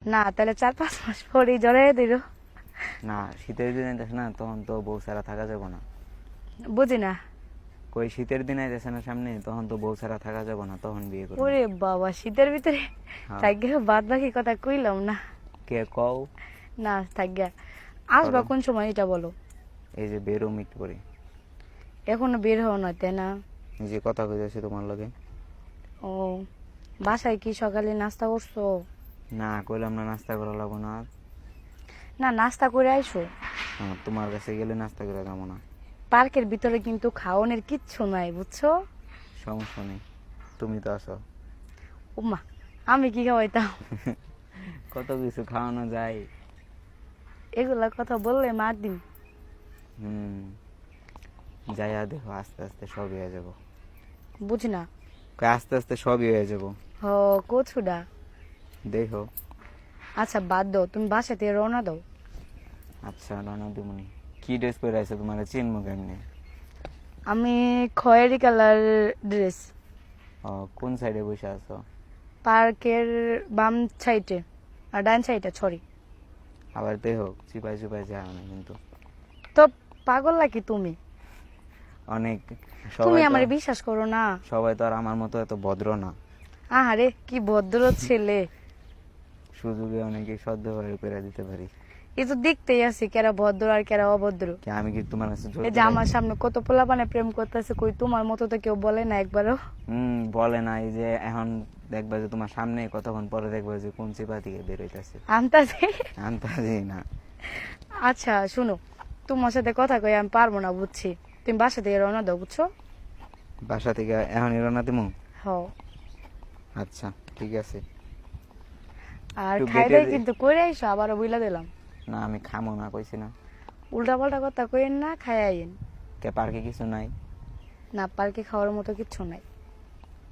না তাহলে 4-5 মাস পরেই জড়াই দিল। না শীতের দিন আইতেছে না, তখন তো বউ ছাড়া থাকা যাবে না। বুঝি না। কই শীতের দিন আইতেছে না সামনে, তখন তো বউ ছাড়া থাকা যাবে না, তখন বিয়ে করবো। ওরে বাবা, শীতের ভিতরে হ্যাঁ। থাকবে, বাদ বাকি কথা কইলাম না। কে কও? না থাকবে। আসবা করো। কোন সময় এটা বলো। এই যে বেরোম একটু করে, এখনো বের হও না, তাই না? এই যে কথা কইতেছি তোমার লগে। ও, বাসায় কি সকালে নাস্তা করছো? না কইলাম না নাস্তা করা লাগবো না। না, নাস্তা করে আইসো। হ্যাঁ, তোমার কাছে গেলে নাস্তা করে যাবো না। পার্কের ভিতরে কিন্তু খাওয়ানোর কিচ্ছু নাই, বুঝছো? সমস্যা নেই, তুমি তো আছো। উমা, আমি কি খাওয়াইতাম? কত কিছু খাওয়ানো যায়। এগুলা কথা বললে মার দিন। হুম, যাইয়া দেখো আস্তে আস্তে সবই হয়ে যাবো। বুঝি না। কই আস্তে আস্তে সবই হয়ে যাবো, হ, কচুডা। দেখো। আচ্ছা বাদ দাও, তুমি বাসা থেকে রওনা দাও। আচ্ছা রানা দিমুনি। কি ড্রেস পরে আছে, তোমার চিনবো কেমনি? আমি খয়েরি কালার ড্রেস। কোন সাইডে বসে আছো? পার্কের বাম সাইডে, আর ডান সাইডে, সরি। আবার দেখো চিপাই চিপাই যায় না কিন্তু। তো পাগল নাকি তুমি? অনেক তুমি সবাই আমার তো, বিশ্বাস করো না। সবাই তো আর আমার মতো এত ভদ্র না। আহারে কি ভদ্র ছেলে। সুযোগে অনেকে সদ্যভাবে করে দিতে পারি। এ তো দেখতেই আছি কেরা ভদ্র আর কেরা অভদ্র। কি আমি কি তোমার কাছে জোর এই যে করে? আমার সামনে কত পোলাপানে প্রেম করতেছে, কই তোমার মতো তো কেউ বলে না একবারও। বলে না, এই যে এখন দেখবা যে তোমার সামনে, কতক্ষণ পরে দেখবা যে কোন চিপা থেকে বের হইতাছে। আনতাছে। আন্তাজি না। আচ্ছা শুনো, তোমার সাথে কথা কই আমি পারবো না, বুঝছি। তুমি বাসা থেকে রওনা দাও, বুঝছো? বাসা থেকে এখন রওনা দিমু? হ। আচ্ছা ঠিক আছে। আর একটু খাই গেটে দাই কিন্তু করে আইসো, আবারও বইলা দিলাম। না আমি খামো না, কইছি না। উল্টা পাল্টা কথা কইেন না, খাই আইন। কে পার্কে কিছু নাই? না, পার্কে খাওয়ার মতো কিচ্ছু নাই।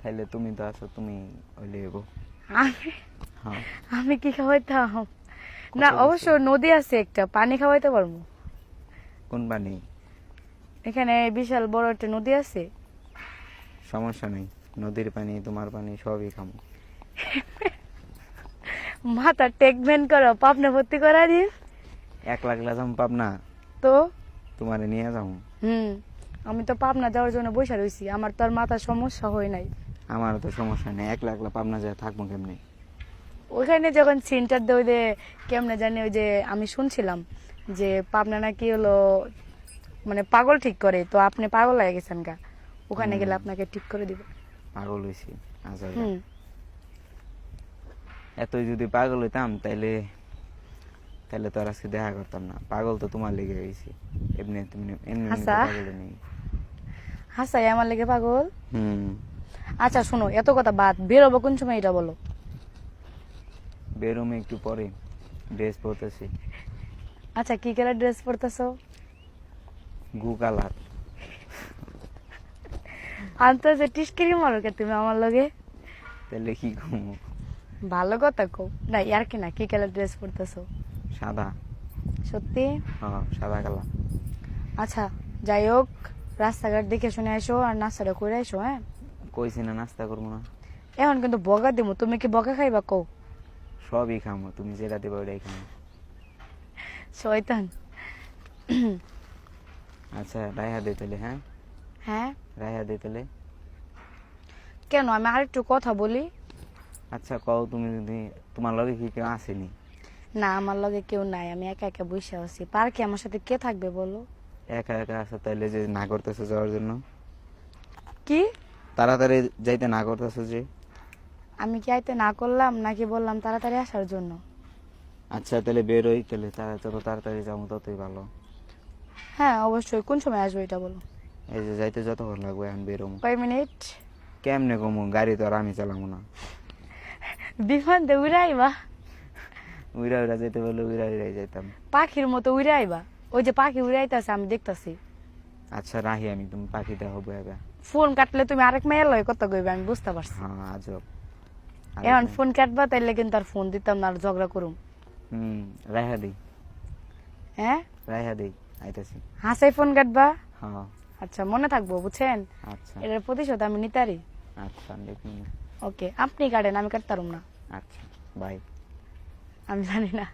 তাইলে তুমি তো আছো, তুমি ওইলে এগো। আমি হ্যাঁ। আমি কি খাওয়াইতাম? কত না, কিছু। অবশ্য নদী আছে একটা, পানি খাওয়াইতে পারবো। কোন পানি? এখানে বিশাল বড় একটা নদী আছে। সমস্যা নেই, নদীর পানি তোমার পানি সবই খামো। মাথা টেকমেন্ট করো, পাপনা ভর্তি করা দিন। 1 লাখ যাম পাবনা, তো তোমারে নিয়ে যাবো। হুম, আমি তো পাবনা যাওয়ার জন্য বসে রয়েছি, আমার তো আর মাথার সমস্যা হয় নাই। আমার তো সমস্যা নেই, 1 লাখ পাবনা যায় থাকবো কেমনি? ওইখানে যখন সেন্টার দেয়, ওই যে কেমনে জানি, ওই যে আমি শুনছিলাম যে পাবনা নাকি হলো মানে পাগল ঠিক করে, তো আপনি পাগল হয়ে গেছেন গা, ওখানে গেলে আপনাকে ঠিক করে দিবে। পাগল হইছি আচ্ছা। হুম। এতই যদি পাগল হইতাম তাইলে, তাহলে তো আর আজকে দেখা করতাম না। পাগল তো তোমার লেগে হয়েছি, এমনি তুমি এমনি এমনি তো আচ্ছা। পাগল নেই। হাসাই আমার লেগে পাগল। হুম। আচ্ছা শোনো, এত কথা বাদ, বেরোবো কোন সময় এটা বলো। বেরোমে একটু পরে, ড্রেস পরতেছি। আচ্ছা, কি কালার ড্রেস পরতেছো? গু কালার। আনতে যে টিস্কিরি মারো কে তুমি আমার লগে? তাহলে কি কমু? ভালো কথা কও না, ইয়ার কি না, কি কালার ড্রেস পরতেছো? সাদা। সত্যি? হ্যাঁ সাদা কালার। আচ্ছা যাই হোক, রাস্তাঘাট দেখে শুনে আসো আর নাস্তাটা করে আসো। হ্যাঁ, কইছি না নাস্তা করবো না। এখন কিন্তু বকা দিমু, তুমি কি বকা খাইবা কও? সবই খামো, তুমি যেটা দেবে ওটাই খামো। শয়তান। আচ্ছা রায়হা দে তাহলে। হ্যাঁ হ্যাঁ, রায়হা দে তাহলে। কেন, আমি আরেকটু কথা বলি। আচ্ছা কও, তুমি যদি তোমার লগে কি কেউ আসেনি? না, আমার লগে কেউ নাই, আমি একা একা বসে আছি। পার্কে আমার সাথে কে থাকবে বলো? একা একা আসো, তাইলে যে না করতেছো যাওয়ার জন্য? কি? তাড়াতাড়ি যাইতে না করতেছো যে? আমি কি আইতে না করলাম নাকি বললাম তাড়াতাড়ি আসার জন্য? আচ্ছা তাহলে বেরোই, তাহলে যত তাড়াতাড়ি যাবো ততই ভালো। হ্যাঁ অবশ্যই, কোন সময় আসবো এটা বলো। এই যে যাইতে যতক্ষণ লাগবে, এখন বেরোবো। কয় মিনিট? কেমনে কমু, গাড়ি তো আর আমি চালাবো না। বিমান দিয়ে উড়ে আইবা? উইরা উইরা যেতে বললে উইরা উইরাই যাইতাম। পাখির মতো উড়ে আইবা? ওই যে পাখি উড়ে আইতাছে, আমি দেখতাছি। আচ্ছা রাহি, আমি তুমি পাখি দেখো বয়াবে। ফোন কাটলে তুমি আরেক মেয়ের লয় কথা কইবে, আমি বুঝতে পারছি। হ্যাঁ আজব। এখন ফোন কাটবা, তাইলে কিন্তু আর ফোন দিতাম না, আর ঝগড়া করুম। রায়হা দেই, হ্যাঁ, রায়হা দেই, আইতাছি। হাসাই ফোন কাটবা? হ্যাঁ। আচ্ছা মনে থাকবো, বুঝছেন? আচ্ছা এটার প্রতিশোধ আমি নিতারি। আচ্ছা দেখুন। ওকে, আপনি কাটেন, আমি কাটতারুম না। আচ্ছা বাই। আমি জানি না।